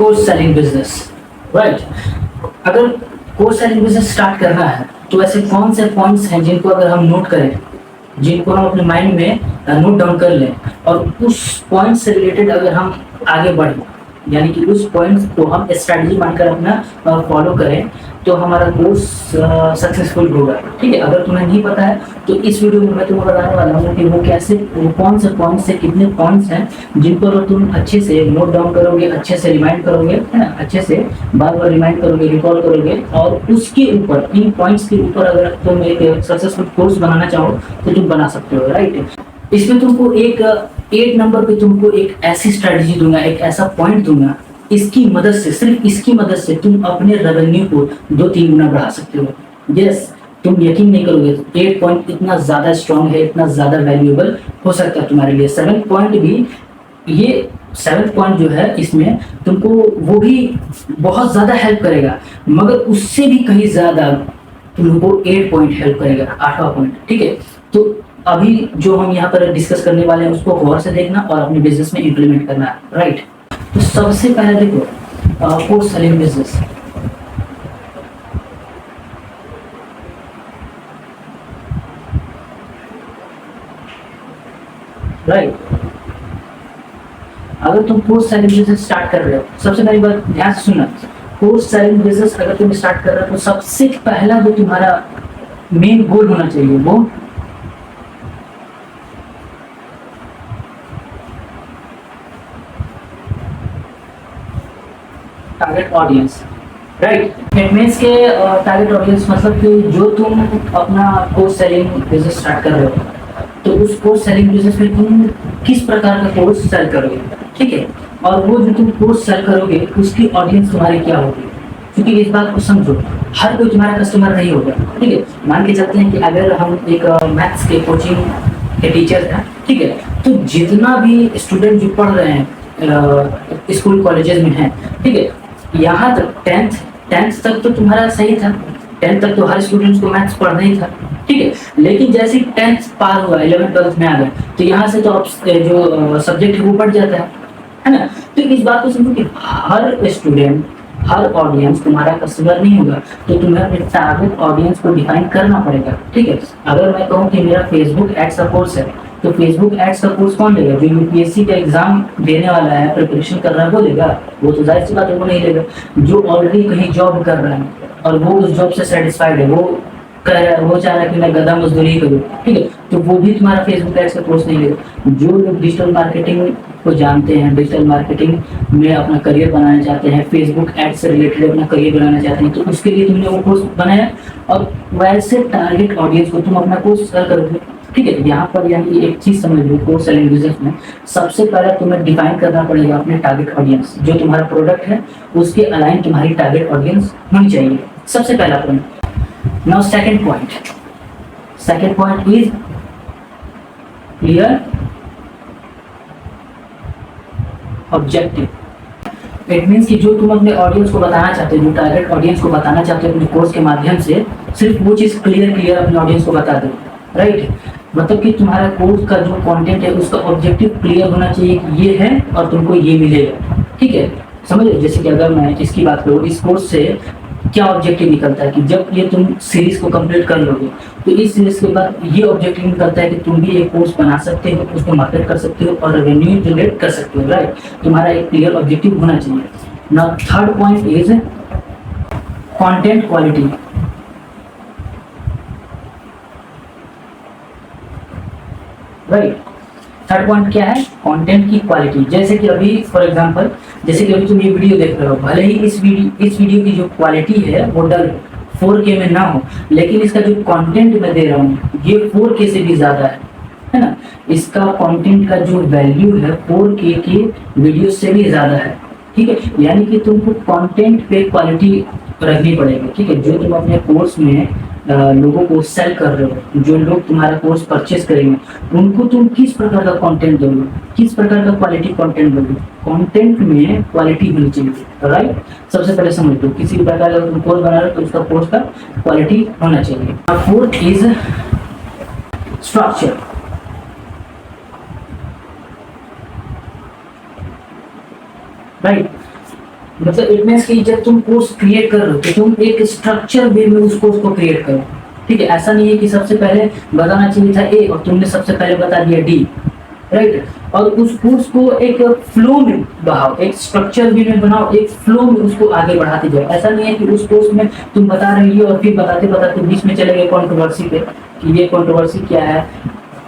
Course selling business, right. अगर course selling business start करना है तो ऐसे कौन से पॉइंट्स हैं जिनको अगर हम नोट करें, जिनको हम अपने माइंड में नोट डाउन कर लें और उस पॉइंट से रिलेटेड अगर हम आगे बढ़ें, यानी कि उस पॉइंट्स को हम स्ट्रैटेजी मानकर अपना फॉलो करें तो हमारा कोर्स सक्सेसफुल होगा। ठीक है, अगर तुम्हें नहीं पता है तो इस वीडियो में मैं तुम्हें बताने वाला हूँ कि वो कौन से पॉइंट्स से कितने पॉइंट्स हैं जिनको अगर तुम अच्छे से नोट डाउन करोगे, अच्छे से रिमाइंड करोगे, है ना, अच्छे से बार बार रिमाइंड करोगे, रिकॉल करोगे और उसके ऊपर, इन पॉइंट्स के ऊपर अगर तुम एक सक्सेसफुल कोर्स बनाना चाहो तो तुम बना सकते हो, राइट। इसमें तुमको एक 8 नंबर पे तुमको एक ऐसी स्ट्रेटजी दूंगा, एक ऐसा पॉइंट दूंगा, इसकी मदद से, सिर्फ इसकी मदद से तुम अपने रेवेन्यू को 2-3 गुना बढ़ा सकते हो। यस, तुम यकीन नहीं करोगे, 8 पॉइंट इतना ज्यादा स्ट्रॉन्ग है, इतना ज्यादा वैल्यूएबल हो सकता है तुम्हारे लिए। 7 पॉइंट भी, ये 7th पॉइंट जो है इसमें तुमको वो भी बहुत ज्यादा हेल्प करेगा, मगर उससे भी कहीं ज्यादा तुमको 8 पॉइंट हेल्प करेगा, 8वां पॉइंट। ठीक है, तो अभी जो हम यहाँ पर डिस्कस करने वाले हैं उसको गौर से देखना और अपने बिजनेस में इम्प्लीमेंट करना है, राइट। तो सबसे पहले देखो कोर्स सेलिंग बिजनेस, राइट। अगर तुम कोर्स सेलिंग बिजनेस स्टार्ट कर रहे हो, सबसे पहली बात ध्यान से सुनना, कोर्स सेलिंग बिजनेस अगर तुम स्टार्ट कर रहे हो तो सबसे पहला जो तुम्हारा मेन गोल होना चाहिए वो target audience, right. It means के टारगेट ऑडियंस मतलब कि जो तुम अपना कोर्स सेलिंग बिजनेस स्टार्ट कर रहे हो तो उस कोर्स सेलिंग बिजनेस में तुम किस प्रकार का कोर्स सेल करोगे, ठीक है, और वो जो तुम कोर्स सेल करोगे उसकी ऑडियंस तुम्हारी क्या होगी। क्योंकि इस बात को समझो, हर कोई तुम्हारा कस्टमर नहीं होगा। ठीक है, मान के चलते हैं कि अगर हम एक मैथ्स के कोचिंग के टीचर हैं, ठीक है, तो जितना भी स्टूडेंट जो पढ़ रहे हैं स्कूल कॉलेजेस में हैं, ठीक है, यहाँ तक 10th तक तो तुम्हारा सही था, 10th तक तो हर स्टूडेंट्स को मैथ्स पढ़ना ही था, ठीक है। लेकिन जैसे 10th पार हुआ, 11th 12th में आ गए तो यहाँ से तो अब जो सब्जेक्ट है वो बढ़ जाता है ना। तो इस बात को समझो कि हर स्टूडेंट, हर ऑडियंस तुम्हारा कस्टमर नहीं होगा, तो तुम्हें अपने टारगेट ऑडियंस को डिफाइन करना पड़ेगा। ठीक है, अगर मैं कहूँ कि मेरा फेसबुक एड्स का कोर्स है तो फेसबुक एड्स का कोर्स कौन लेगा? जो यूपीएससी का एग्जाम देने वाला है, प्रिपरेशन कर रहा है, वो लेगा? वो तो जाहिर सी बात है वो नहीं लेगा। जो ऑलरेडी कहीं जॉब कर रहा है और वो उस जॉब से सेटिस्फाइड है, वो कह रहा है, वो चाह रहा है कि मैं गधा मजदूरी करूँ, ठीक है, तो वो भी तुम्हारा फेसबुक एड्स का कोर्स नहीं लेगा। जो लोग डिजिटल मार्केटिंग को जानते हैं, डिजिटल मार्केटिंग में अपना करियर बनाना चाहते हैं, फेसबुक एड्स से रिलेटेड अपना करियर बनाना चाहते हैं, तो उसके लिए तुमने वो कोर्स बनाया और वैसे टारगेट ऑडियंस को तुम अपना कोर्स सेल करोगे। ठीक है, यहाँ पर यानी एक चीज समझ लो, कोर्स सेलिंग बिजनेस में सबसे पहले तुम्हें डिफाइन करना पड़ेगा अपने टारगेट ऑडियंस। जो तुम्हारा प्रोडक्ट है उसके अलाइन तुम्हारी टारगेट ऑडियंस होनी चाहिए, सबसे पहला point. Now second point is clear objective. It means कि जो तुम अपने ऑडियंस को बताना चाहते हो, जो टारगेट ऑडियंस को बताना चाहते हो अपने कोर्स के माध्यम से, सिर्फ वो चीज क्लियर अपने ऑडियंस को बता दो, राइट। मतलब कि तुम्हारा कोर्स का जो कंटेंट है उसका ऑब्जेक्टिव क्लियर होना चाहिए कि ये है और तुमको ये मिलेगा। ठीक है, समझ लो, जैसे कि अगर मैं इसकी बात करूँ, इस कोर्स से क्या ऑब्जेक्टिव निकलता है कि जब ये तुम सीरीज को कंप्लीट कर लोगे तो इस सीरीज के बाद ये ऑब्जेक्टिव निकलता है कि तुम भी एक कोर्स बना सकते हो, उसको मार्केट कर सकते हो और रेवेन्यू जनरेट कर सकते हो, राइट। तुम्हारा एक क्लियर ऑब्जेक्टिव होना चाहिए। Now third point is content quality, right. Third point क्या है? कंटेंट की क्वालिटी। जैसे कि अभी फॉर एग्जांपल, जैसे कि अभी तुम ये वीडियो देख रहे हो, भले ही इस वीडियो की जो क्वालिटी है वो डल 4K में ना हो, लेकिन इसका जो कंटेंट मैं दे रहा हूँ ये 4K से भी ज्यादा है ना। इसका कंटेंट का जो वैल्यू है 4K के वीडियो से भी ज्यादा है। ठीक है, यानी कि तुमको कंटेंट पे क्वालिटी रखनी पड़ेगी। ठीक है, जो तुम अपने कोर्स में लोगों को सेल कर रहे हो, जो लोग तुम्हारा कोर्स परचेस करेंगे उनको तुम किस प्रकार का कंटेंट दोगे, किस प्रकार का क्वालिटी कंटेंट दोगे। कंटेंट में क्वालिटी होनी चाहिए, राइट। सबसे पहले समझ लो, किसी भी प्रकार का तुम कोर्स बना रहे हो तो उसका कोर्स का क्वालिटी होना चाहिए। Fourth is structure, right. मतलब इट मीन्स कि जब तुम कोर्स क्रिएट कर रहे हो तो तुम एक स्ट्रक्चर वे में उस कोर्स को क्रिएट करो। ठीक है, ऐसा नहीं है कि सबसे पहले बताना चाहिए था ए और तुमने सबसे पहले बता दिया डी, राइट। और उस कोर्स को एक फ्लो में बहाओ, एक स्ट्रक्चर वे में बनाओ, एक फ्लो में उसको आगे बढ़ाते जाओ। ऐसा नहीं है कि उस कोर्स में तुम बता रही हो और फिर बताते बताते बीच में चले गए कंट्रोवर्सी पे कि ये कंट्रोवर्सी क्या है,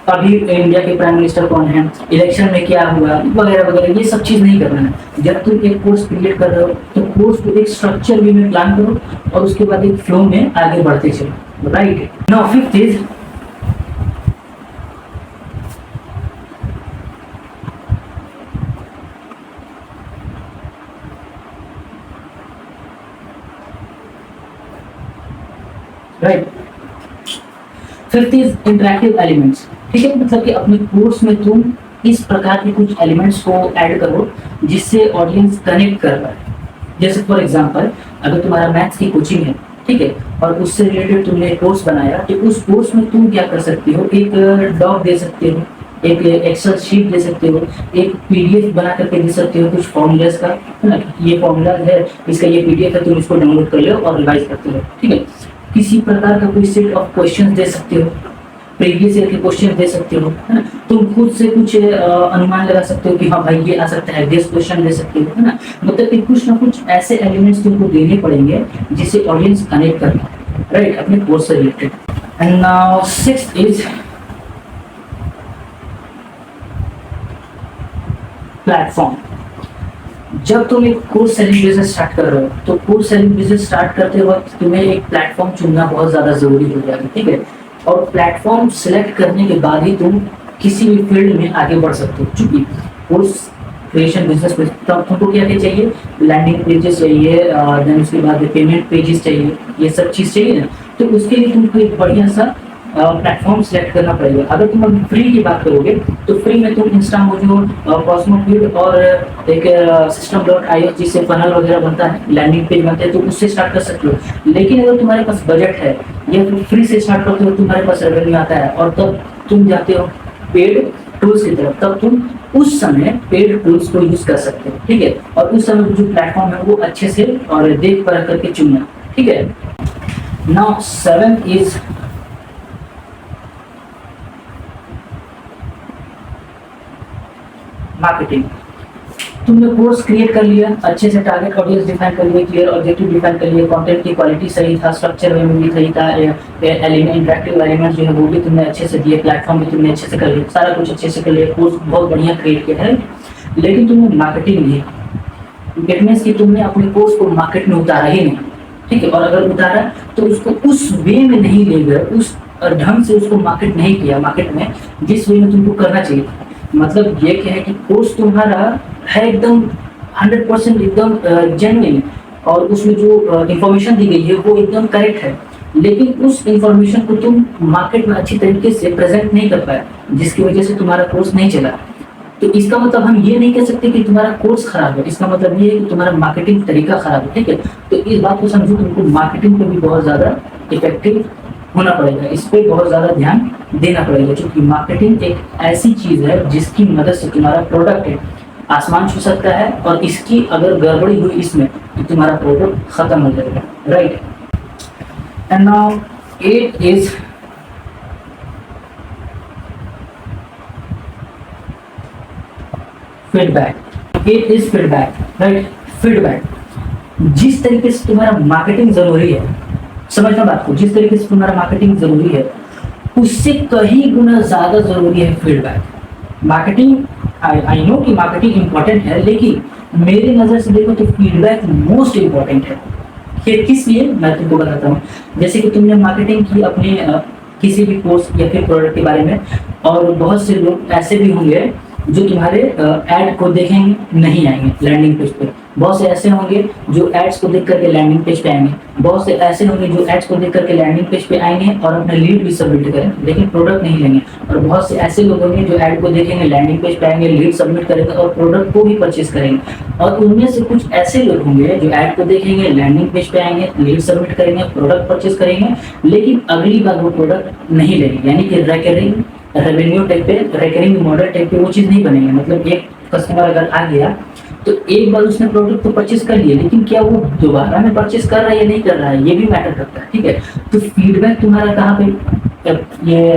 अभी इंडिया के प्राइम मिनिस्टर कौन है, इलेक्शन में क्या हुआ, वगैरह वगैरह। ये सब चीज नहीं करना है। जब तुम एक कोर्स क्रिएट कर रहे हो तो कोर्स को एक स्ट्रक्चर वे में प्लान करो और उसके बाद एक फ्लो में आगे बढ़ते चलो, right. Now fifth is right, fifth is interactive elements. ठीक है, मतलब कि अपने कोर्स में तुम इस प्रकार के कुछ एलिमेंट्स को ऐड करो जिससे ऑडियंस कनेक्ट कर पाए। जैसे फॉर एग्जांपल, अगर तुम्हारा मैथ्स की कोचिंग है, ठीक है, और उससे रिलेटेड तुमने एक कोर्स बनाया, तो उस कोर्स में तुम क्या कर सकते हो, एक डॉक दे सकते हो, एक एक्सेल शीट दे सकते हो, एक पीडीएफ बना करके दे सकते हो कुछ फॉर्मूलाज का, है ना, ये फॉर्मूलाज है, इसका ये पीडीएफ है, तुम इसको डाउनलोड कर लो और रिवाइज करते हो। ठीक है, किसी प्रकार का कोई सेट ऑफ क्वेश्चन दे सकते हो, प्रीवियस ईयर के क्वेश्चन दे सकते हो, है ना। तुम खुद से कुछ अनुमान लगा सकते हो कि हाँ भाई ये आ सकता है, गेस क्वेश्चन दे सकते हो, है ना। मतलब कि कुछ ना कुछ ऐसे एलिमेंट्स तुमको देने पड़ेंगे जिससे ऑडियंस कनेक्ट कर पाए, राइट, अपने कोर्स से related. And now sixth is platform. जब तुम एक कोर्स सेलिंग बिजनेस स्टार्ट कर रहे हो तो कोर्स सेलिंग बिजनेस स्टार्ट करते वक्त तुम्हें एक प्लेटफॉर्म चुनना बहुत ज्यादा जरूरी हो जाएगा। ठीक है, और प्लेटफॉर्म सिलेक्ट करने के बाद ही तुम किसी भी फील्ड में आगे बढ़ सकते हो। चूंकि कोर्स क्रिएशन बिजनेस में तब तुमको क्या क्या चाहिए, लैंडिंग पेजेस चाहिए, देन उसके बाद पेमेंट पेजेस चाहिए, ये सब चीज चाहिए ना। तो उसके लिए तुमको एक बढ़िया सा प्लेटफॉर्म सेलेक्ट करना पड़ेगा। अगर तुम अभी फ्री की बात करोगे तो फ्री में तुम इंस्टा मोजो, कॉस्मोक्यूट और एक system.io जिससे फनल वगैरह बनता है, लैंडिंग पेज बनते हैं, तो उससे स्टार्ट कर सकते हो। लेकिन अगर तुम्हारे पास बजट है या फिर फ्री से स्टार्ट करते हो, तुम्हारे पास रेवेन्यू आता है और तब तुम जाते हो पेड टूल्स की तरफ, तब तुम उस समय पेड टूल्स को यूज कर सकते हो। ठीक है, और उस समय जो प्लेटफॉर्म है वो अच्छे से और देख परख करके चुनना। ठीक है, नाउ सेवेंथ इज मार्केटिंग। तुमने कोर्स क्रिएट कर लिया, अच्छे से टारगेट ऑडियंस डिफाइन कर लिया, क्लियर ऑब्जेक्टिव डिफाइन कर लिया, कंटेंट की क्वालिटी सही था, स्ट्रक्चर में भी सही था, एलिमेंट इंटरेक्टिव एलिमेंट जो है वो भी तुमने अच्छे से दिए, प्लेटफॉर्म भी तुमने अच्छे से कर लिया, सारा कुछ अच्छे से कर लिया, कोर्स बहुत बढ़िया क्रिएट किया है। लेकिन तुमने मार्केटिंग नहीं, इट मींस कि तुमने अपने कोर्स को मार्केट में उतारा ही नहीं। ठीक है, और अगर उतारा तो उसको उस वे में नहीं ले गए, उस ढंग से उसको मार्केट नहीं किया मार्केट में जिस वे में तुमको करना चाहिए। मतलब ये क्या है कि कोर्स तुम्हारा है एकदम 100% एकदम जेन्युइन और उसमें जो इंफॉर्मेशन दी गई है वो एकदम करेक्ट है, लेकिन उस इंफॉर्मेशन को तुम मार्केट में अच्छी तरीके से प्रेजेंट नहीं कर पाए, जिसकी वजह से तुम्हारा कोर्स नहीं चला। तो इसका मतलब हम ये नहीं कह सकते कि तुम्हारा कोर्स खराब है, इसका मतलब ये है कि तुम्हारा मार्केटिंग तरीका खराब है। ठीक है, तो इस बात को समझो, तुमको मार्केटिंग पे भी बहुत ज्यादा इफेक्टिव होना पड़ेगा, इस पे बहुत ज्यादा ध्यान देना पड़ेगा, क्योंकि मार्केटिंग एक ऐसी चीज है जिसकी मदद से तुम्हारा प्रोडक्ट है आसमान छू सकता है, और इसकी अगर गड़बड़ी हुई इसमें तो तुम्हारा प्रोडक्ट खत्म हो जाएगा, right. And now 8 is feedback. 8 is feedback, right. Feedback, जिस तरीके से तुम्हारा मार्केटिंग जरूरी है, समझना बात को, जिस तरीके से तुम्हारा मार्केटिंग जरूरी है उससे कहीं गुना ज्यादा जरूरी है फीडबैक। मार्केटिंग, आई नो कि मार्केटिंग इंपॉर्टेंट है, लेकिन मेरी नजर से देखो तो फीडबैक मोस्ट इंपॉर्टेंट है। ये किस लिए, मैं तुमको बताता हूँ। जैसे कि तुमने मार्केटिंग की अपने किसी भी कोर्स या फिर प्रोडक्ट के बारे में, और बहुत से लोग ऐसे भी होंगे जो तुम्हारे ऐड को देखेंगे नहीं आएंगे लैंडिंग पेज पे, बहुत से ऐसे होंगे जो एड्स को देख करके लैंडिंग पेज पे आएंगे, बहुत से ऐसे होंगे जो एड्स को देख करके लैंडिंग पेज पे आएंगे और अपना लीड भी सबमिट करेंगे लेकिन प्रोडक्ट नहीं लेंगे, और बहुत से ऐसे लोग होंगे जो एड को देखेंगे, लैंडिंग पेज पे आएंगे, लीड सबमिट करेंगे और प्रोडक्ट को भी परचेज करेंगे। और उनमें से कुछ ऐसे लोग होंगे जो एड को देखेंगे, लैंडिंग पेज पे आएंगे, लीड सबमिट करेंगे, प्रोडक्ट परचेज करेंगे, लेकिन अगली बार वो प्रोडक्ट नहीं लेंगे, यानी कि रिकरिंग रेवेन्यू टाइप पे, रिकरिंग मॉडल टाइप पे वो चीज नहीं बनेगी। मतलब एक कस्टमर अगर आ गया तो एक बार उसने प्रोडक्ट तो परचेज कर लिया, लेकिन क्या वो दोबारा में परचेज कर रहा है या नहीं कर रहा है, ये भी मैटर करता है, ठीक है। तो फीडबैक तुम्हारा कहाँ पे ये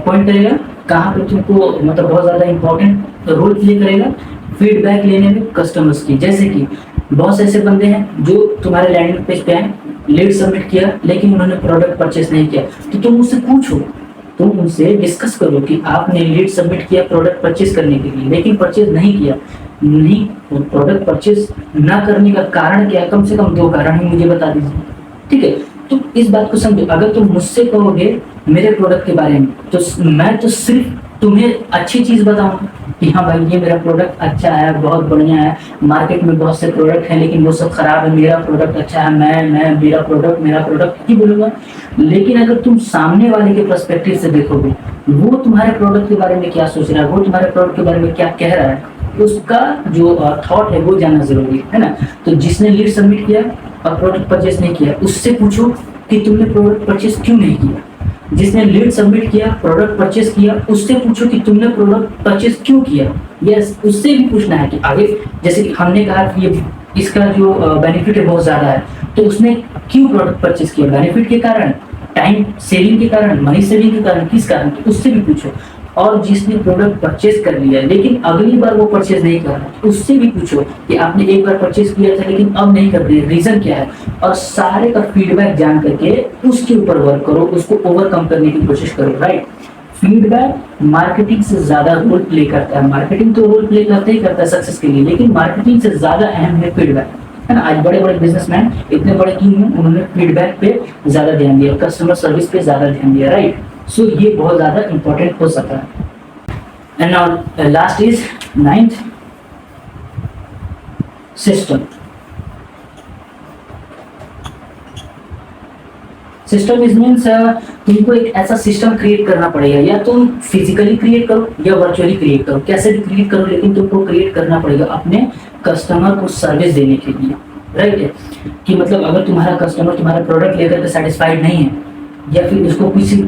पॉइंट करेगा, कहाँ पे तुमको मतलब बहुत ज्यादा इंपॉर्टेंट रोल प्ले करेगा फीडबैक लेने में कस्टमर्स की। जैसे कि बहुत से ऐसे बंदे हैं जो तुम्हारे लैंडिंग पेज पे आए, लीड सबमिट किया, लेकिन उन्होंने प्रोडक्ट परचेस नहीं किया, तो तुम उससे पूछो, तुम उनसे डिस्कस करो कि आपने लीड सबमिट किया प्रोडक्ट परचेस करने के लिए, लेकिन परचेस नहीं किया, नहीं प्रोडक्ट परचेस ना करने का कारण क्या है, कम से कम 2 कारण ही मुझे बता दीजिए, ठीक है। तो इस बात को समझो, अगर तुम मुझसे कहोगे मेरे प्रोडक्ट के बारे में, तो मैं तो सिर्फ तुम्हें अच्छी चीज बताऊंगा कि हाँ भाई ये मेरा प्रोडक्ट अच्छा है, बहुत बढ़िया है, मार्केट में बहुत से प्रोडक्ट हैं लेकिन वो सब खराब है, मेरा प्रोडक्ट अच्छा है, मैं मेरा प्रोडक्ट ही बोलूंगा। लेकिन अगर तुम सामने वाले के पर्सपेक्टिव से देखोगे, वो तुम्हारे प्रोडक्ट के बारे में क्या सोच रहा है, वो तुम्हारे प्रोडक्ट के बारे में क्या कह रहा है, उसका जो थॉट है वो जानना जरूरी है ना। तो जिसने लीड सबमिट किया और प्रोडक्ट परचेस नहीं किया, उससे पूछो कि तुमने प्रोडक्ट परचेस क्यों नहीं किया। जिसने लीड सबमिट किया प्रोडक्ट परचेस किया, उससे पूछो कि तुमने प्रोडक्ट परचेस क्यों किया। यस, उससे भी पूछना है कि आगे, जैसे कि हमने कहा कि ये इसका जो बेनिफिट है बहुत ज्यादा है, तो उसने क्यों प्रोडक्ट परचेस किया, बेनिफिट के कारण, टाइम सेविंग के कारण, मनी सेविंग के कारण, किस कारण, तो उससे भी पूछो। और जिसने प्रोडक्ट परचेज कर लिया लेकिन अगली बार वो परचेज नहीं कर रहा, उससे भी पूछो कि आपने एक बार परचेज किया था लेकिन अब नहीं कर रहे, रीजन क्या है। और सारे का फीडबैक जान करके उसके ऊपर वर्क करो, उसको ओवरकम करने की कोशिश करो, राइट। फीडबैक मार्केटिंग से ज्यादा रोल प्ले करता है, मार्केटिंग तो रोल प्ले करता ही करता है सक्सेस के लिए, लेकिन मार्केटिंग से ज्यादा अहम है फीडबैक, है ना। आज बड़े बड़े बिजनेसमैन इतने बड़े किंग हैं, उन्होंने फीडबैक पे ज्यादा ध्यान दिया, कस्टमर सर्विस पे ज्यादा ध्यान दिया, राइट। सो ये बहुत ज्यादा इंपॉर्टेंट हो सकता है। And now last is 9th, system. System is means तुमको एक ऐसा सिस्टम क्रिएट करना पड़ेगा, या तुम फिजिकली क्रिएट करो या वर्चुअली क्रिएट करो, कैसे भी क्रिएट करो, लेकिन तुमको क्रिएट करना पड़ेगा अपने कस्टमर को सर्विस देने के लिए, राइट है। कि मतलब अगर तुम्हारा कस्टमर तुम्हारा प्रोडक्ट लेकर के सेटिस्फाइड नहीं है, या फिर उसको किसी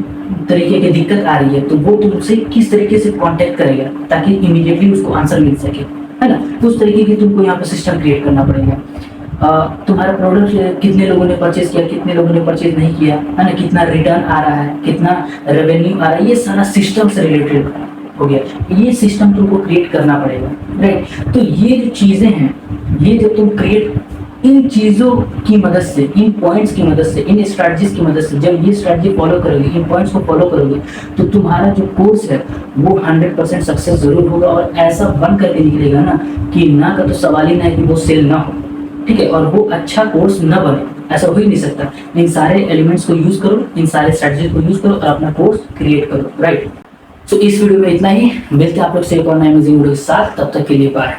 तरीके की दिक्कत आ रही है, तो वो तुमसे किस तरीके से कांटेक्ट करेगा ताकि इमीडिएटली उसको आंसर मिल सके, है ना। उस तरीके की तुमको यहाँ पे सिस्टम क्रिएट करना पड़ेगा। तुम्हारा प्रोडक्ट कितने लोगों ने परचेज किया, कितने लोगों ने परचेज नहीं किया, है ना, कितना रिटर्न आ रहा है, कितना रेवेन्यू आ रहा है, ये सारा सिस्टम से रिलेटेड हो गया। ये सिस्टम तुमको क्रिएट करना पड़ेगा, राइट। तो ये जो चीजें हैं, ये जो तुम क्रिएट, इन चीजों की मदद से, इन पॉइंट्स की मदद से, इन स्ट्रैटेजीज की मदद से, जब ये स्ट्रैटेजी फॉलो करोगे, इन पॉइंट्स को फॉलो करोगे, तो तुम्हारा जो कोर्स है वो 100% सक्सेस जरूर होगा, और ऐसा बन करके निकलेगा ना कि ना का तो सवाल ही ना है कि वो सेल ना हो, ठीक है, और वो अच्छा कोर्स ना बने, ऐसा हो ही नहीं सकता। इन सारे एलिमेंट्स को यूज करो, इन सारे स्ट्रैटेजी को यूज करो और अपना कोर्स क्रिएट करो, राइट। सो इस वीडियो में इतना ही, मिलते हैं आप लोग से एक और नए अमेजिंग वीडियो के साथ, तब तक के लिए बाय।